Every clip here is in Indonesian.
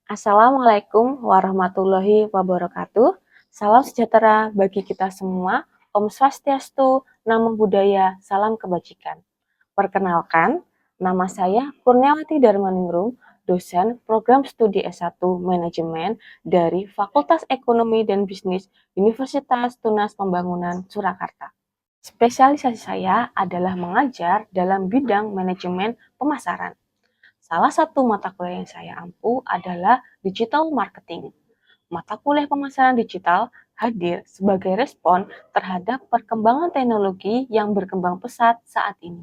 Assalamualaikum warahmatullahi wabarakatuh. Salam sejahtera bagi kita semua. Om Swastiastu, Namo Buddhaya, salam kebajikan. Perkenalkan, nama saya Kurniawati Darmaningrum, dosen program studi S1 Manajemen dari Fakultas Ekonomi dan Bisnis Universitas Tunas Pembangunan Surakarta. Spesialisasi saya adalah mengajar dalam bidang manajemen pemasaran. Salah satu mata kuliah yang saya ampu adalah digital marketing. Mata kuliah pemasaran digital hadir sebagai respon terhadap perkembangan teknologi yang berkembang pesat saat ini.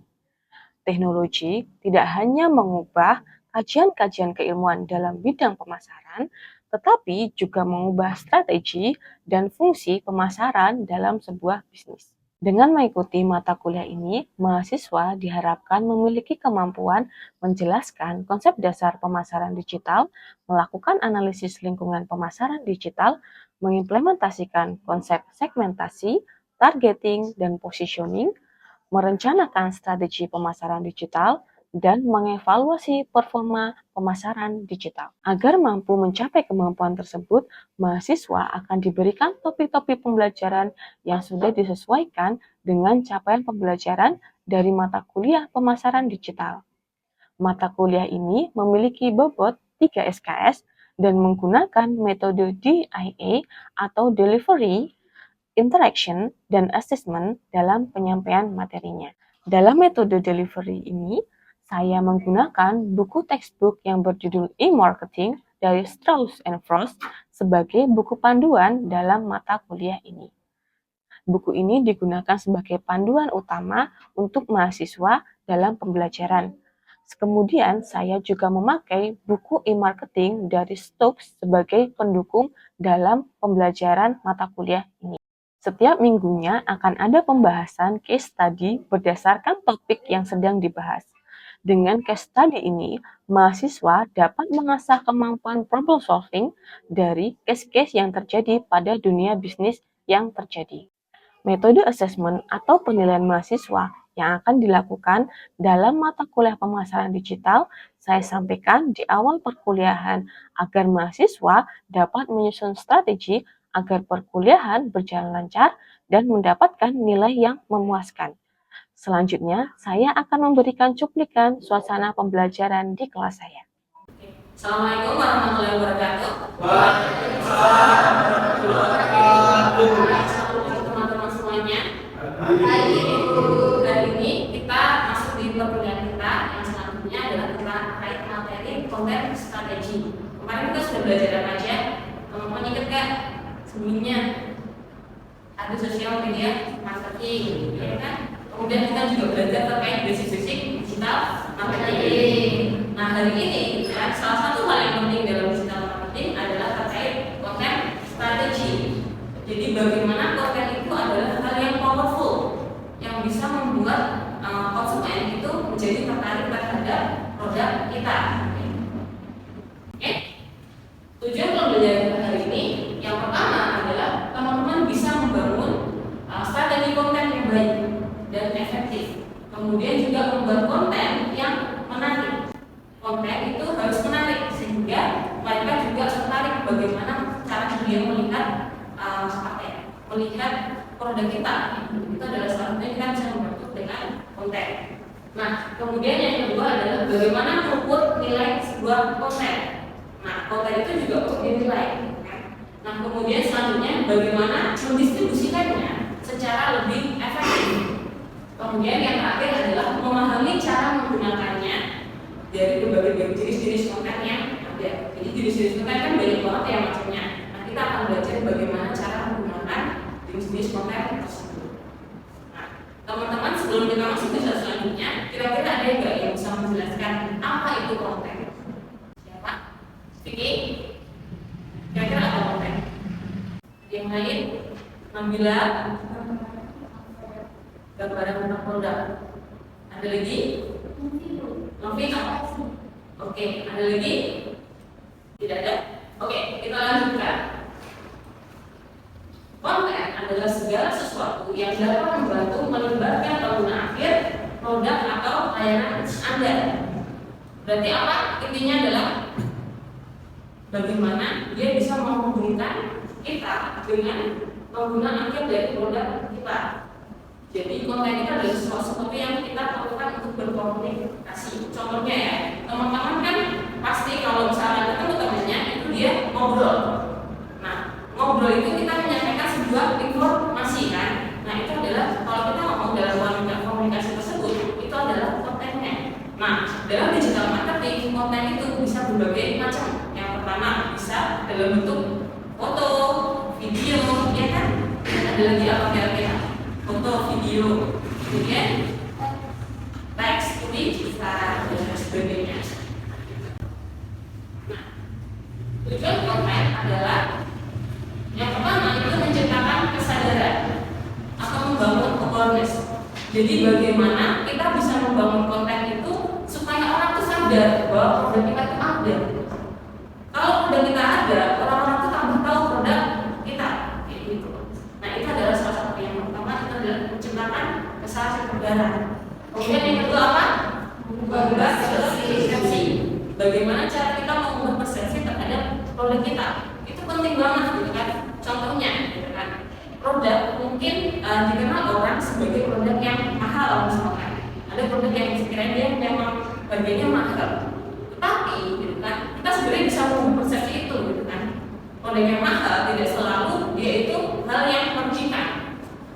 Teknologi tidak hanya mengubah kajian-kajian keilmuan dalam bidang pemasaran, tetapi juga mengubah strategi dan fungsi pemasaran dalam sebuah bisnis. Dengan mengikuti mata kuliah ini, mahasiswa diharapkan memiliki kemampuan menjelaskan konsep dasar pemasaran digital, melakukan analisis lingkungan pemasaran digital, mengimplementasikan konsep segmentasi, targeting, dan positioning, merencanakan strategi pemasaran digital, dan mengevaluasi performa pemasaran digital. Agar mampu mencapai kemampuan tersebut, mahasiswa akan diberikan topik-topik pembelajaran yang sudah disesuaikan dengan capaian pembelajaran dari mata kuliah pemasaran digital. Mata kuliah ini memiliki bobot 3 SKS dan menggunakan metode DIA atau Delivery, Interaction, dan Assessment dalam penyampaian materinya. Dalam metode delivery ini, saya menggunakan buku textbook yang berjudul e-marketing dari Strauss and Frost sebagai buku panduan dalam mata kuliah ini. Buku ini digunakan sebagai panduan utama untuk mahasiswa dalam pembelajaran. Kemudian saya juga memakai buku e-marketing dari Stokes sebagai pendukung dalam pembelajaran mata kuliah ini. Setiap minggunya akan ada pembahasan case study berdasarkan topik yang sedang dibahas. Dengan case study ini, mahasiswa dapat mengasah kemampuan problem solving dari case-case yang terjadi pada dunia bisnis yang terjadi. Metode assessment atau penilaian mahasiswa yang akan dilakukan dalam mata kuliah pemasaran digital saya sampaikan di awal perkuliahan agar mahasiswa dapat menyusun strategi agar perkuliahan berjalan lancar dan mendapatkan nilai yang memuaskan. Selanjutnya, saya akan memberikan cuplikan suasana pembelajaran di kelas saya. Assalamualaikum warahmatullahi wabarakatuh. Waalaikumsalam warahmatullahi wabarakatuh. Teman-teman semuanya. Hari ini kita masuk di perkuliahan kita yang selanjutnya adalah terkait materi konten strategi. Kemarin kita sudah belajar apa aja? Teman-teman ingat nggak? Sebelumnya ada sosial media marketing, ya kan? Kemudian kita juga belajar terkait basic-basic digital marketing. Nah, hari ini ya, salah satu hal yang penting dalam digital marketing adalah terkait konten strategi. Jadi bagaimana konten itu adalah hal yang powerful yang bisa membuat konsumen itu menjadi tertarik terhadap produk kita. Oke? Tujuan pembelajaran hari ini yang pertama adalah teman-teman bisa membangun strategi konten yang baik dan efektif. Kemudian juga membuat konten yang menarik. Konten itu harus menarik sehingga mereka juga tertarik bagaimana cara dia melihat produk kita. Itu adalah salah satunya kita bisa membentuk dengan konten. Nah, kemudian yang kedua adalah bagaimana mengukur nilai sebuah konten. Nah, konten itu juga perlu dinilai. Nah, kemudian selanjutnya bagaimana mendistribusikannya secara lebih efektif. Kemudian yang terakhir adalah memahami cara menggunakannya dari berbagai jenis-jenis konten yang ada. Jadi jenis-jenis konten kan banyak banget ya macamnya. Nah, kita akan belajar bagaimana cara menggunakan jenis-jenis konten tersebut. Nah, teman-teman sebelum kita masuk ke selanjutnya, kira-kira ada nggak yang bisa menjelaskan apa itu konten? Siapa? Vicky? Kira-kira apa konten? Yang lain? Nabila? Gambaran tentang produk. Ada lagi? Novi apa? Oke, ada lagi? Tidak ada? Oke, kita lanjutkan. Konten adalah segala sesuatu yang dapat membantu melibatkan pengguna akhir produk atau layanan Anda. Berarti apa? Intinya adalah bagaimana dia bisa menghubungkan kita dengan pengguna akhir dari produk kita. Jadi konten itu adalah sesuatu yang kita lakukan untuk berkomunikasi. Contohnya ya, teman-teman kan pasti kalau misalnya ketemu temannya itu dia ngobrol. Nah, ngobrol itu kita menyampaikan sebuah informasi kan. Nah, itu adalah kalau kita ngomong dalam komunikasi tersebut, itu adalah kontennya. Nah, dalam digital marketing, konten itu bisa berbagai macam. Yang pertama bisa dalam bentuk foto, video, ya kan? Ada lagi apa kira-kira? Foto, video, kemudian teks, tulis, dan sebagainya. Nah, tujuan konten adalah yang pertama itu menciptakan kesadaran atau membangun awareness. Jadi bagaimana kita bisa membangun konten itu supaya orang itu sadar bahwa produk kita itu ada. Kalau produk kita ada, orang-orang itu tambah tahu produk kita, gitu. Nah, itu adalah salah satu yang pertama, itu adalah menciptakan kesadaran. Kemudian yang kedua apa? Mengubah persepsi. Bagaimana cara kita mengubah persepsi terhadap produk kita? Itu penting banget, gitu kan? Contohnya, gitu kan? Produk mungkin dikenal orang sebagai produk yang mahal, misalkan. Ada produk yang sekiranya dia memang harganya mahal. Tetapi, gitu kan? Kita sebenarnya bisa mengubah persepsi itu, gitu kan? Produk yang mahal tidak selalu dia itu hal yang merugikan,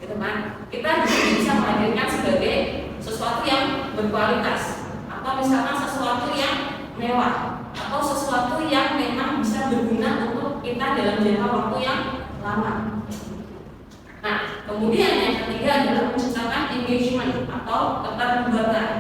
gitu kan? Kita juga bisa menghadirkan sebagai sesuatu yang berkualitas, atau misalkan sesuatu yang mewah, atau sesuatu yang memang bisa berguna untuk kita dalam jangka waktu yang lama. Nah, kemudian yang ketiga adalah menciptakan engagement atau keterlibatan.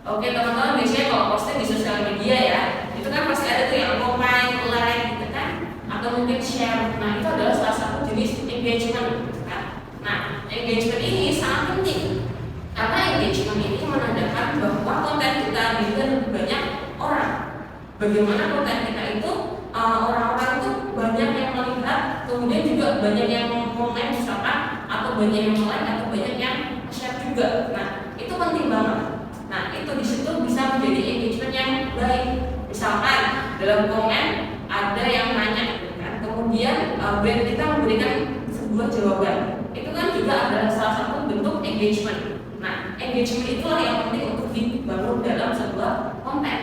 Oke teman-teman, biasanya kalau posting di sosial media ya, itu kan pasti ada tuh yang komen, like, gitu kan, atau mungkin share. Nah, itu adalah salah satu jenis engagement, gitu kan. Nah, engagement ini sangat penting karena engagement ini menandakan bahwa konten kita dilihat lebih banyak orang. Bagaimana konten kita itu orang-orang itu banyak yang melihat, kemudian juga banyak yang komen misalkan, atau banyak yang like, atau banyak yang share juga. Nah, itu penting banget. Nah, itu di situ bisa menjadi engagement yang baik. Misalkan dalam komen ada yang nanya, gitu kan. Kemudian brand kita memberikan sebuah jawaban. Itu kan juga adalah salah satu bentuk engagement. Nah, engagement itulah yang penting untuk dibangun dalam sebuah konten.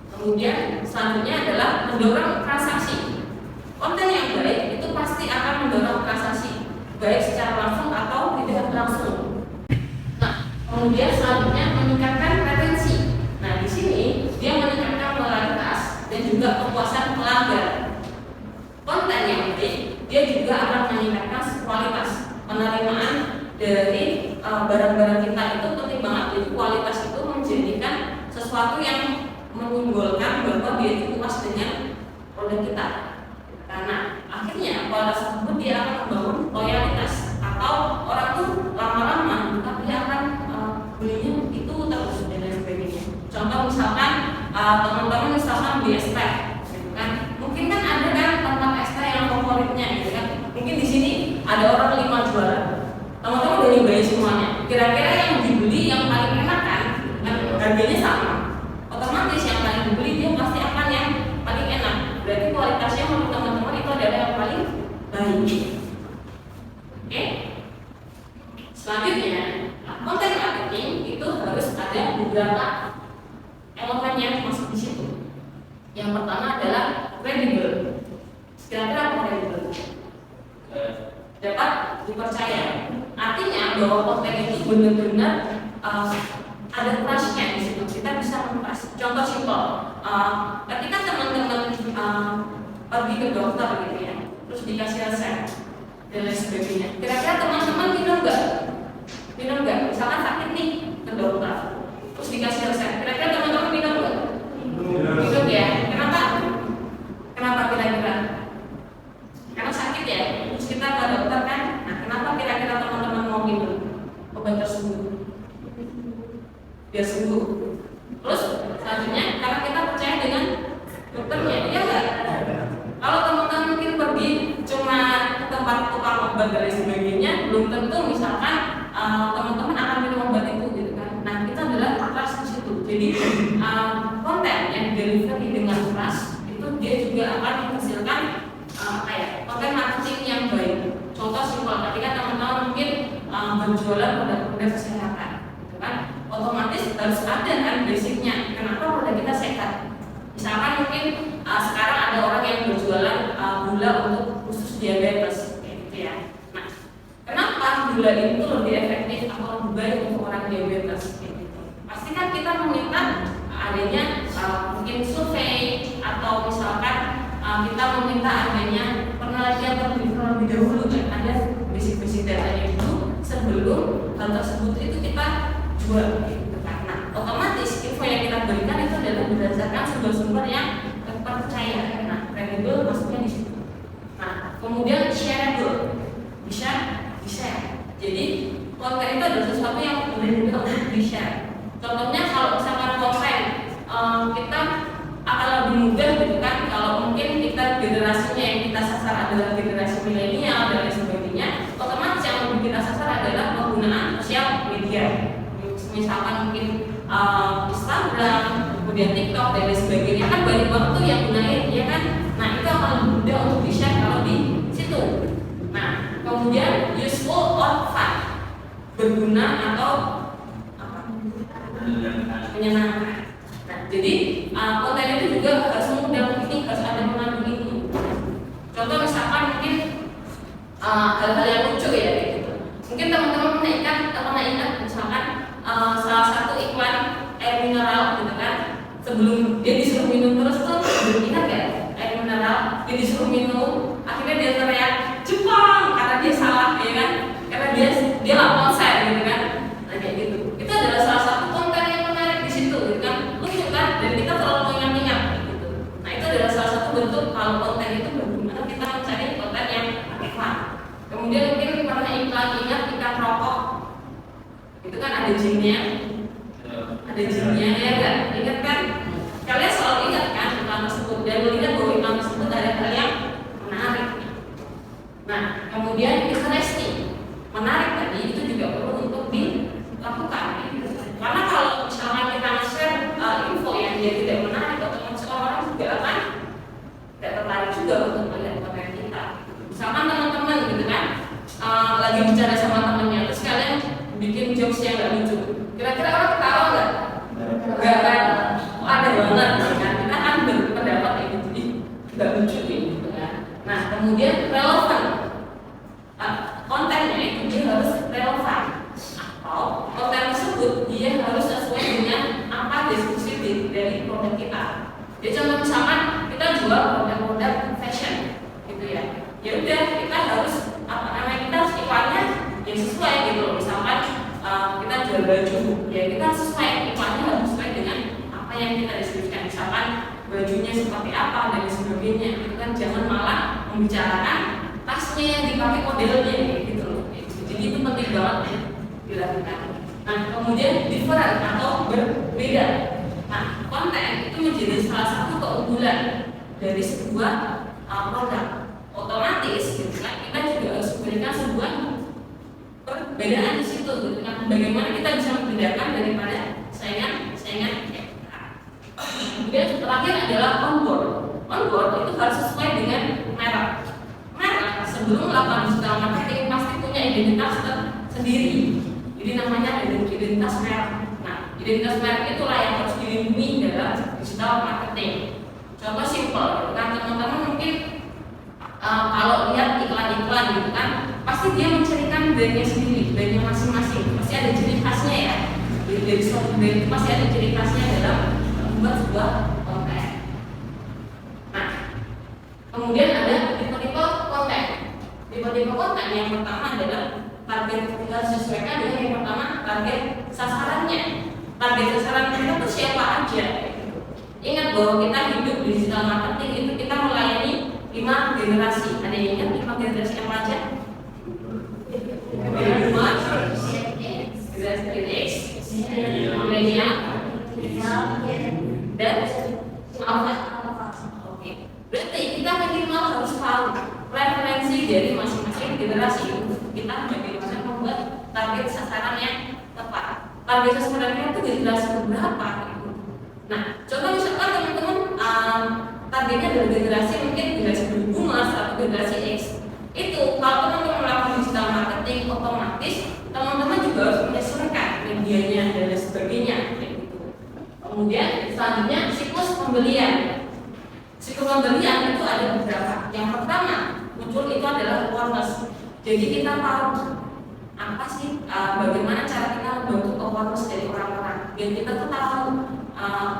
Kemudian selanjutnya adalah mendorong transaksi. Konten yang baik itu pasti akan mendorong transaksi, baik secara langsung atau tidak langsung. Nah, kemudian selanjutnya meningkatkan retensi. Nah, di sini dia meningkatkan loyalitas dan juga kepuasan pelanggan. Konten yang baik dia juga akan meningkatkan kualitas penerimaan dari barang-barang kita. Itu penting banget. Jadi kualitas itu menjadikan sesuatu yang menimbulkan bahwa dia itu puas dengan produk kita. Karena akhirnya kualitas tersebut dia akan membangun loyalitas, atau orang tuh lama-lama dia akan belinya itu terus dan lain sebagainya. Contoh misalkan teman-teman misalkan beli es teh, gitu kan? Mungkin kan ada kan tempat es teh yang favoritnya, gitu kan? Mungkin di sini ada orang 5 jualan. Teman-teman udah nyobain semuanya. Kira-kira yang dibeli yang paling enak kan harganya sama. Otomatis yang paling dibeli dia pasti akan yang paling enak. Berarti kualitasnya menurut teman-teman itu adalah yang paling baik. Oke? Selanjutnya, konten marketing itu harus ada beberapa elemen yang masuk di situ. Yang pertama adalah credible. Kira-kira apa credible? Dapat dipercaya. Artinya bahwa konten itu benar-benar ada trustnya di situ. Kita bisa trust. Contoh simpel, ketika teman-teman pergi ke dokter gitu ya, terus dikasih resep dan lain sebagainya. Kira-kira teman-teman minum nggak? Minum nggak? Misalkan sakit nih ke dokter, terus dikasih resep. Kira-kira teman-teman minum nggak? Minum ya. Kenapa? Kenapa kira-kira? Karena sakit ya. Terus kita ke dokter kan. Nah, kenapa kira-kira teman-teman mau minum obat tersebut? Biar sembuh. Terus selanjutnya karena kita percaya dengan dokternya, iya nggak? Kalau teman-teman mungkin pergi cuma ke tempat tukang obat dan lain sebagainya, belum tentu misalkan teman-teman akan minum obat itu, gitu kan? Nah, itu adalah trust di situ. Jadi berjualan produk-produk kesehatan, gitu kan? Otomatis harus ada kan basicnya. Kenapa produk kita sehat? Misalkan mungkin sekarang ada orang yang berjualan gula untuk khusus diabetes, kayak gitu ya. Nah, kenapa gula itu lebih efektif atau lebih baik untuk orang diabetes? Kayak gitu. Pasti kan kita meminta adanya mungkin survei atau misalkan kita meminta adanya penelitian terlebih dahulu kan, ada basic datanya itu sebelum hal tersebut itu kita jual gitu kan. Nah, otomatis info yang kita berikan itu adalah berdasarkan sumber-sumber yang terpercaya. Nah, kredibel masuknya di situ. Nah, kemudian shareable, bisa di-share. Jadi konten itu adalah sesuatu yang mudah untuk di-share. Contohnya kalau misalkan konten kita akan lebih mudah gitu kan kalau mungkin kita generasinya yang kita sasar adalah generasi milenial dan lain sebagainya, otomatis yang lebih kita sasar adalah penggunaan sosial media, misalkan mungkin Instagram, kemudian TikTok dan lain sebagainya, kan banyak banget tuh yang gunain ya kan. Nah, itu akan lebih mudah untuk di share kalau di situ. Nah, kemudian useful or fun, berguna atau menyenangkan. Nah, jadi konten itu juga harus mudah, ini harus ada mengandung itu. Contoh misalkan mungkin hal-hal yang lucu ya gitu. Mungkin teman-teman pernah ingat misalkan salah satu iklan air mineral gitu kan, sebelum dia disuruh minum terus tuh, belum ingat ya air mineral, dia disuruh minum, akhirnya dia teriak Jepang karena dia salah ya kan, karena dia nggak konsen gitu kan. Nah, kayak gitu. Itu adalah salah satu konten yang menarik di situ gitu kan, lucu kan, dan kita terlalu mengingat-ingat gitu. Nah, itu adalah salah satu bentuk kalau konten itu berguna, kita mencari konten yang relevan. Kemudian mungkin pernah ingat ikan rokok, itu kan ada jinnya ya kan, ingat kan? Kalian selalu ingat kan iklan tersebut dan melihat bahwa iklan tersebut ada hal yang menarik. Nah, kemudian interesting, menarik tadi itu juga perlu untuk dilakukan. Karena kalau misalnya kita share info yang dia tidak menarik, otomatis orang juga akan tidak tertarik juga untuk melihat konten kita. Misalkan teman-teman gitu kan, lagi bicara sama temannya, terus kalian bikin jokes yang nggak lucu, kira-kira orang ketawa nggak? Nggak kan? Ada banget kan? Kita kan berpendapat kayak gitu, nggak lucu gitu kan. Nah, kemudian relevan, kontennya itu dia harus relevan, atau konten tersebut dia harus sesuai dengan apa deskripsi dari produk kita. Jadi contoh misalkan kita jual produk-produk fashion gitu ya, ya udah kita harus kita harus iklannya yang sesuai gitu loh. Misalkan kita jual baju, ya kita sesuai iklannya harus sesuai dengan apa yang kita deskripsikan. Misalkan bajunya seperti apa dan sebagainya, itu kan jangan malah membicarakan tasnya yang dipakai modelnya gitu loh. Jadi itu penting banget ya dilakukan. Nah, kemudian different atau berbeda. Nah, konten itu menjadi salah satu keunggulan dari sebuah produk. Otomatis gitu kan, kita juga harus memberikan sebuah perbedaan di situ gitu kan. Bagaimana kita bisa membedakan daripada saingan kita. Kemudian terakhir adalah onboard. Onboard itu harus sesuai dengan merek. Merek sebelum melakukan digital marketing pasti punya identitas sendiri. Jadi namanya identitas merek. Nah, identitas merek itulah yang harus dilindungi dalam digital marketing. Contoh simpel, gitu kan teman-teman mungkin kalau lihat iklan-iklan gitu kan, pasti dia mencirikan brandnya sendiri, brandnya masing-masing. Pasti ada ciri khasnya ya. Dari suatu brand itu pasti ada ciri khasnya dalam membuat sebuah konten. Nah, kemudian ada tipe-tipe konten. Tipe-tipe konten yang pertama adalah target kita sesuaikan dengan yang pertama target sasarannya. Target sasaran kita tuh siapa aja? Ingat bahwa kita hidup di digital marketing itu kita melayani 5 generasi. Ada yang ingat 5 generasi apa aja? Generasi X, milenial, dan alpha. Oke. Berarti kita minimal harus tahu referensi dari masing-masing generasi. Kita bagaimana membuat target sasaran yang tepat. Target sasarannya itu generasi berapa? Nah, contoh misalkan teman-teman targetnya adalah generasi mungkin generasi baby boomers atau generasi X. Itu kalau teman-teman melakukan digital marketing marketing, otomatis teman-teman juga harus menyesuaikan medianya dan lain sebagainya kayak gitu. Kemudian selanjutnya siklus pembelian. Siklus pembelian itu ada beberapa. Yang pertama muncul itu adalah awareness. Jadi kita tahu apa sih bagaimana cara kita membentuk awareness dari orang-orang. Dan kita tuh tahu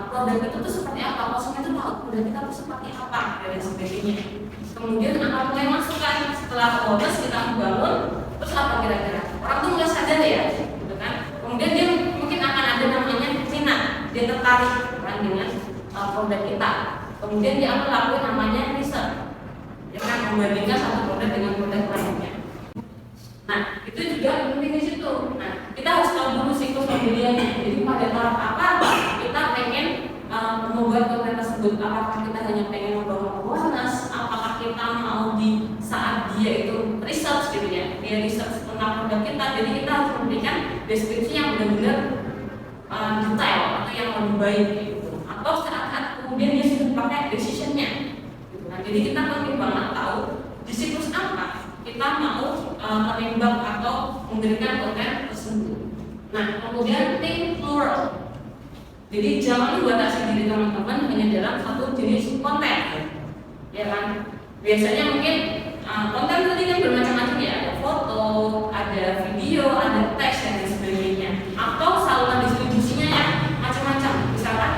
produk itu tuh seperti apa, konsumen itu tahu produk kita tuh seperti apa dan sebagainya. Kemudian akan mulai masuk kan setelah awareness kita membangun, terus apa kira-kira? Orang tuh mulai sadar ya, gitu kan? Kemudian dia mungkin akan ada namanya minat, dia tertarik kan dengan produk kita. Kemudian dia akan lakukan namanya riset, ya kan, membandingkan satu produk dengan produk lainnya. Nah, itu juga penting di situ. Nah, kita harus tahu dulu siklus pembeliannya. Jadi pada tahap apa kita pengen membuat konten tersebut? Apakah kita hanya pengen membangun awareness? Apakah kita mau di saat dia itu research gitu ya? Dia research tentang produk kita. Jadi kita harus memberikan deskripsi yang benar-benar detail atau yang lebih baik gitu. Atau saat kemudian dia sudah pakai decisionnya. Gitu. Nah, jadi kita penting banget tahu di siklus apa kita mau menembak atau memberikan konten tersebut. Nah, kemudian think plural. Jadi jangan membatasi diri teman-teman hanya dalam satu jenis konten, ya kan? Biasanya mungkin konten tadi kan bermacam-macam ya, ada foto, ada video, ada teks dan lain sebagainya. Atau saluran distribusinya yang macam-macam. Misalkan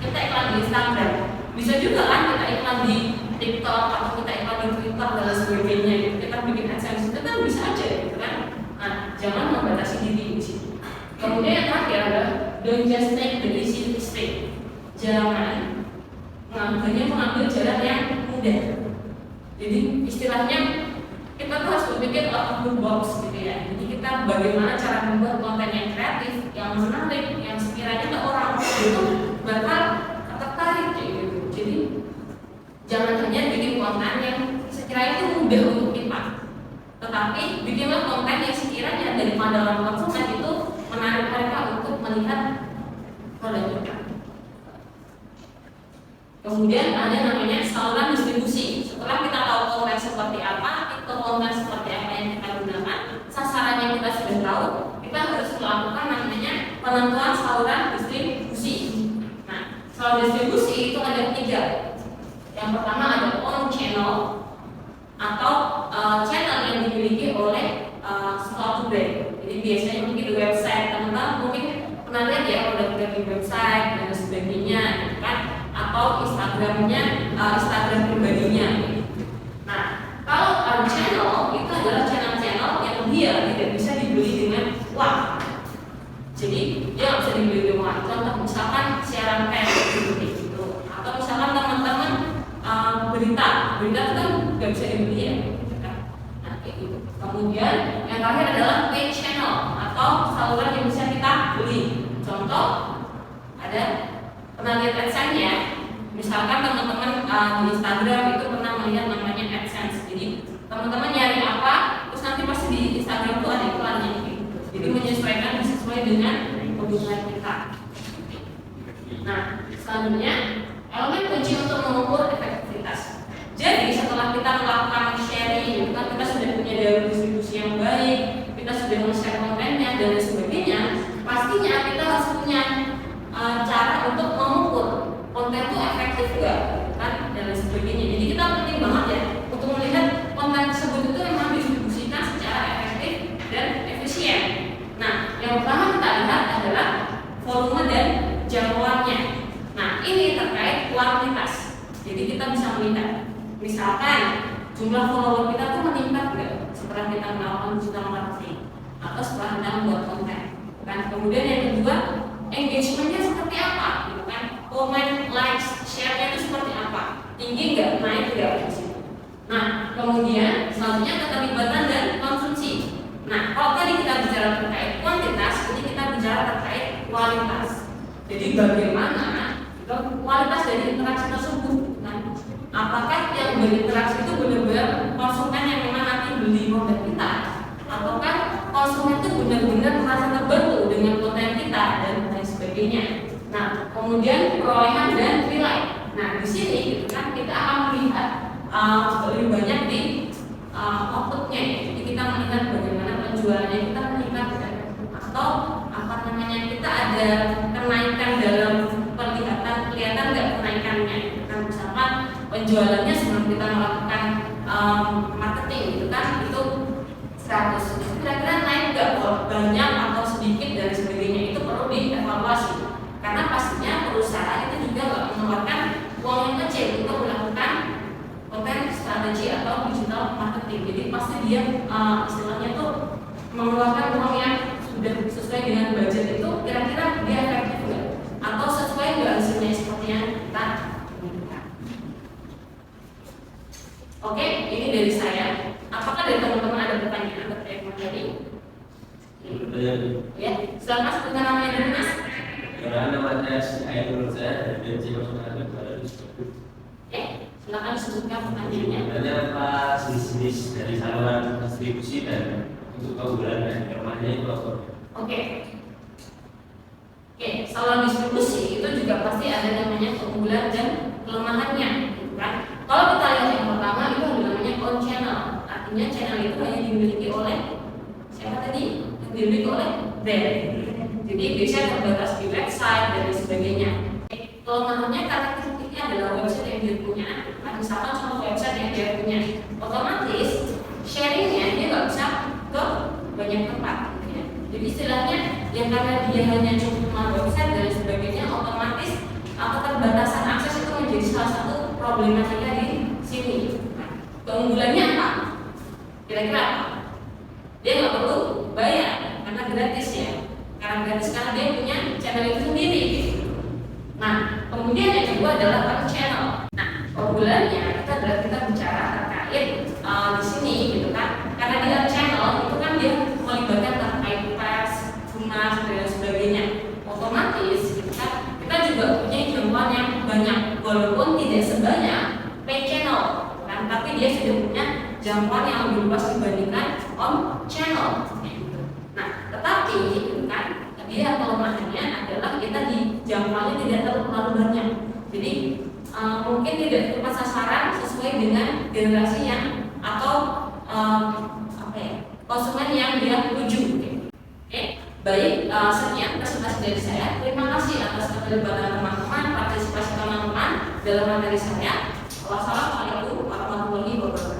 kita iklan di Instagram, bisa juga kan kita iklan di TikTok atau kita iklan di Twitter dan lain sebagainya. Kita bikin AdSense itu kan bisa aja, gitu kan? Nah, jangan membatasi diri di situ. Kemudian yang terakhir adalah don't just take the easy mistake. Jangan mengambil jalan yang mudah. Jadi istilahnya kita tuh harus berpikir out of the box gitu ya. Jadi kita bagaimana cara membuat konten yang kreatif, yang menarik, yang sekiranya orang itu bakal tertarik gitu. Jadi jangan hanya bikin konten yang sekiranya itu mudah untuk kita, tetapi bikinlah konten yang sekiranya dari pandangan konsumen itu menarik mereka untuk melihat produk kita. Kemudian ada namanya saluran distribusi. Setelah kita tahu konten seperti apa, itu konten seperti apa yang kita gunakan, sasarannya kita sudah tahu, kita harus melakukan namanya penentuan saluran distribusi. Nah, saluran distribusi itu ada 3. Yang pertama ada own channel atau channel yang dimiliki oleh suatu brand. Jadi biasanya mungkin di website teman-teman mungkin pernah lihat ya produk-produk di website dan sebagainya, kan? Atau Instagramnya, Instagram pribadinya. Nah, kalau channel itu adalah channel-channel yang dia tidak bisa dibeli dengan uang. Jadi dia nggak bisa dibeli dengan uang. Contoh misalkan siaran pers gitu, atau misalkan teman-teman berita itu kan nggak bisa dibeli ya. Nah, kayak gitu. Kemudian yang terakhir adalah paid channel atau saluran yang bisa kita beli. Contoh ada pernah lihat AdSense ya? Misalkan teman-teman di Instagram itu pernah melihat namanya AdSense. Jadi teman-teman nyari apa, terus nanti pasti di Instagram itu ada iklannya gitu. Jadi menyesuaikan sesuai dengan kebutuhan kita. Nah, selanjutnya elemen kunci untuk mengukur efektivitas. Jadi setelah kita melakukan sharing, kan kita sudah punya jalur distribusi yang baik, kita sudah men-share kontennya dan lain sebagainya. Pastinya kita harus punya cara untuk mengukur konten itu efektif nggak, kan, dan lain sebagainya. Jadi kita penting banget ya untuk melihat konten tersebut itu memang distribusikan secara efektif dan efisien. Nah, yang pertama kita lihat adalah volume dan jangkauannya. Nah, ini terkait kuantitas. Jadi kita bisa melihat, misalkan jumlah follower kita tuh meningkat nggak setelah kita melakukan digital marketing atau setelah kita membuat konten. Kan, kemudian yang kedua, engagementnya seperti apa, gitu kan? Comment, likes, share-nya itu seperti apa? Tinggi nggak, naik nggak di situ. Nah, kemudian selanjutnya keterlibatan dan konsumsi. Nah, kalau tadi kita bicara terkait kuantitas, ini kita bicara terkait kualitas. Jadi bagaimana kualitas dari interaksi tersebut? Nah, apakah yang berinteraksi itu benar-benar konsumen yang memang nanti beli produk kita, ataukah konsumen itu benar-benar merasa terbantu dengan konten kita dan lain sebagainya. Nah, kemudian perolehan dan nilai. Nah, di sini gitu kan kita akan melihat lebih banyak di outputnya. Jadi kita melihat bagaimana penjualannya kita meningkat atau apa namanya kita ada kenaikan dalam kelihatan nggak kenaikannya kan, misalkan penjualannya sebelum kita melakukan marketing gitu kan itu 100, kira-kira naik nggak banyak atau sedikit dan sebagainya, itu perlu dievaluasi karena pastinya perusahaan itu juga nggak mengeluarkan uang yang kecil untuk melakukan konten strategi atau digital marketing. Jadi pasti dia istilahnya tuh mengeluarkan uang yang sudah sesuai dengan budget itu, kira-kira dia efektif nggak atau sesuai nggak hasilnya seperti yang kita inginkan. Oke, ini dari saya. Apakah dari teman-teman ada pertanyaan terkait materi? Ya, silakan sebutkan namanya dari Mas. Karena namanya si Ainul saya dan si Mas Nabi. Silakan disebutkan pertanyaannya. Sebenarnya apa jenis-jenis dari saluran distribusi dan untuk keunggulan dan kelemahannya itu apa? Oke, saluran distribusi itu juga pasti ada namanya keunggulan dan kelemahannya, gitu kan? Kalau kita lihat yang pertama itu ada namanya on channel, artinya channel itu hanya dimiliki oleh siapa tadi? Dimiliki oleh brand. Jadi biasanya terbatas di website dan sebagainya. Kelemahannya karakteristiknya adalah website yang dia punya. Misalkan contoh website yang dia punya, otomatis sharingnya dia nggak bisa ke banyak tempat. Gitu ya. Jadi istilahnya yang karena dia hanya cuma website dan sebagainya, otomatis keterbatasan akses itu menjadi salah satu problematika di sini. Keunggulannya apa? Kira-kira apa? Dia nggak perlu bayar karena gratis ya. Karena gratis karena dia punya channel itu sendiri. Gitu. Nah, kemudian yang kedua adalah on channel. Nah, keunggulannya kita bicara terkait di sini gitu kan. Karena di on channel itu kan dia melibatkan terkait pers, humas dan sebagainya. Otomatis gitu kan, kita juga punya jangkauan yang banyak walaupun tidak sebanyak pay channel kan, tapi dia sudah punya jangkauan yang lebih luas dibandingkan on channel. Gitu. Nah, tetapi gitu kan, dia kelemahannya adalah kita di jangkauannya tidak terlalu banyak. Jadi mungkin tidak tepat sasaran sesuai dengan generasi yang atau konsumen yang dia tuju. Oke, baik, sekian presentasi dari saya. Terima kasih atas keterlibatan teman-teman, partisipasi teman-teman dalam materi saya. Wassalamualaikum warahmatullahi wabarakatuh.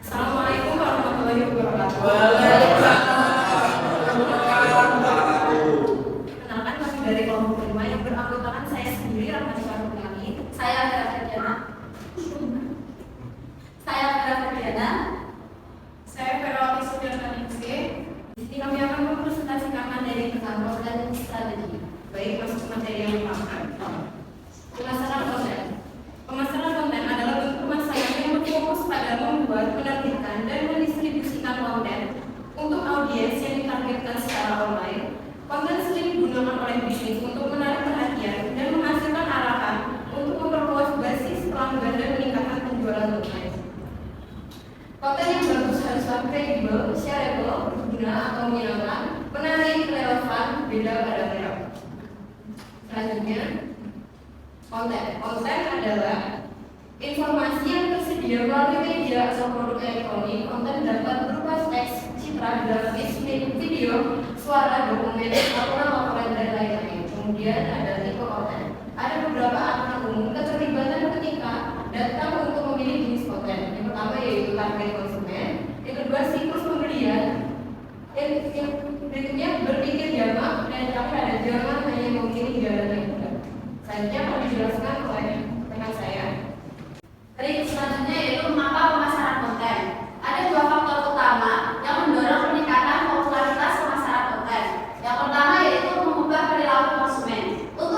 Assalamualaikum warahmatullahi wabarakatuh. Kenalkan, kami dari kelompok 5 yang beranggotakan saya sendiri, Rahmani Farukani. Saya Vera Ferdiana. Saya Verawati Sudarmaningsih. Di sini kami akan mempresentasikan materi tentang konten strategi. Baik, masuk ke materi yang pertama. Pemasaran konten. Pemasaran konten adalah bentuk pemasaran yang berfokus pada membuat, menerbitkan, dan mendistribusikan konten untuk audiens yang ditargetkan secara online. Konten sering digunakan oleh bisnis untuk menarik perhatian dan menghasilkan arahan untuk memperluas basis pelanggan dan meningkatkan penjualan online. Konten yang bagus haruslah kredibel, shareable, berguna atau menyenangkan, menarik, relevan, beda pada merek. Selanjutnya, konten. Konten adalah informasi yang tersedia melalui media atau produk elektronik. Konten dapat berupa teks, citra, grafis, video, suara, dokumen, laporan, dan lain-lain. Kemudian ada tipe konten. Ada beberapa aturan umum keterlibatan ketika datang untuk memilih jenis konten. Yang pertama yaitu target konsumen, yang kedua siklus pembelian, yang berikutnya berpikir jamak, dan terakhir ada jangan hanya memilih jalan yang mudah. Selanjutnya akan dijelaskan oleh rekan saya. Berikut selanjutnya yaitu mengapa pemasaran konten. Ada dua faktor utama yang mendorong peningkatan popularitas pemasaran konten. Yang pertama yaitu mengubah perilaku konsumen. Untuk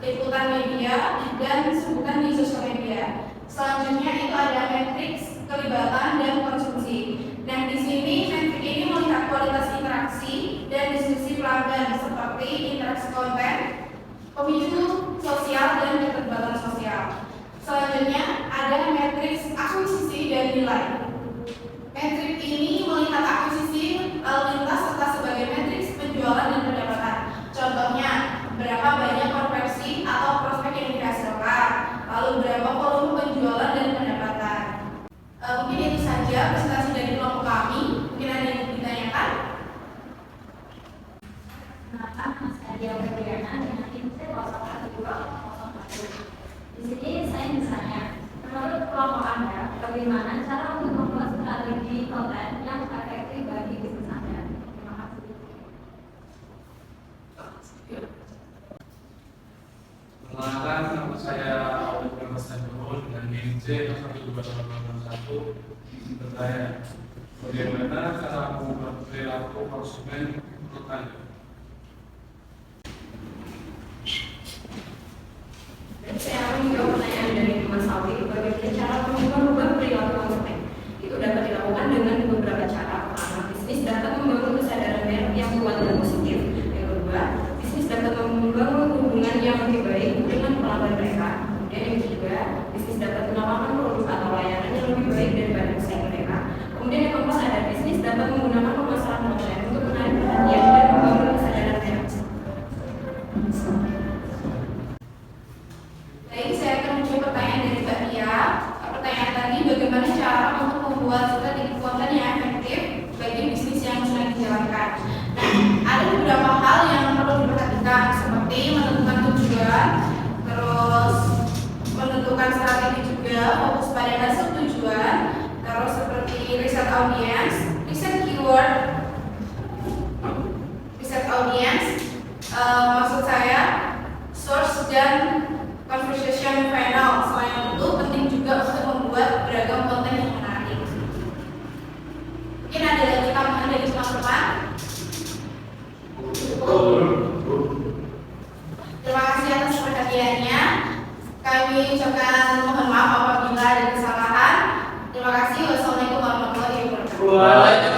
liputan media, dan sebutan di sosial media. Selanjutnya itu ada matriks kelibatan dan konsumsi. Nah, di sini metrik ini melihat kualitas interaksi dan diskusi pelanggan seperti interaksi konten, pemicu sosial, dan keterlibatan sosial. Selanjutnya ada matriks akuisisi dan nilai. Metrik ini melihat akuisisi lalu lintas serta sebagai matriks penjualan dan pendapatan. Contohnya, berapa banyak konversi atau prospek yang dihasilkan, lalu berapa volume penjualan dan pendapatan. Mungkin itu saja presentasi dari kelompok kami. Mungkin ada yang ditanyakan? Kenapa Mas Adi Albertiana dengan tim C012 Di sini saya misalnya, menurut kelompok Anda, bagaimana cara untuk membuat strategi konten yang efektif bagi bisnis Anda? Terima kasih. Perkenalkan, nama saya Albertiana Mas Adi dengan NIM C012 izin bertanya, bagaimana cara mengubah perilaku konsumen menurut Anda? Saya akan menjawab pertanyaan dari Mas Sawi. Bagaimana cara mengubah perilaku konsumen? Itu dapat dilakukan dengan beberapa cara. Pertama, bisnis dapat membangun kesadaran merek yang kuat dan positif. Yang kedua, bisnis dapat membangun hubungan yang lebih baik dengan pelanggan mereka. Kemudian yang ketiga, bisnis dapat menawarkan produk atau layanan yang lebih baik daripada pesaing mereka. Kemudian yang keempat, ada bisnis dapat menggunakan pemasaran konten untuk menarik perhatian dan membangun kesadaran merek. Baik, saya akan menjawab pertanyaan dari Mbak Tia. Pertanyaan tadi, bagaimana cara untuk membuat strategi konten yang efektif bagi bisnis yang sedang dijalankan. Nah, ada beberapa hal yang perlu diperhatikan, seperti menentukan tujuan, terus menentukan strategi juga, fokus pada hasil tujuan, terus seperti riset audiens, riset keyword, riset audiens, maksud saya source dan conversation funnel. Selain itu penting juga untuk membuat beragam konten yang menarik. Mungkin ada lagi tambahan dari teman-teman? Terima kasih atas perhatiannya. Kami ucapkan mohon maaf apabila ada kesalahan. Terima kasih. Wassalamualaikum warahmatullahi wabarakatuh.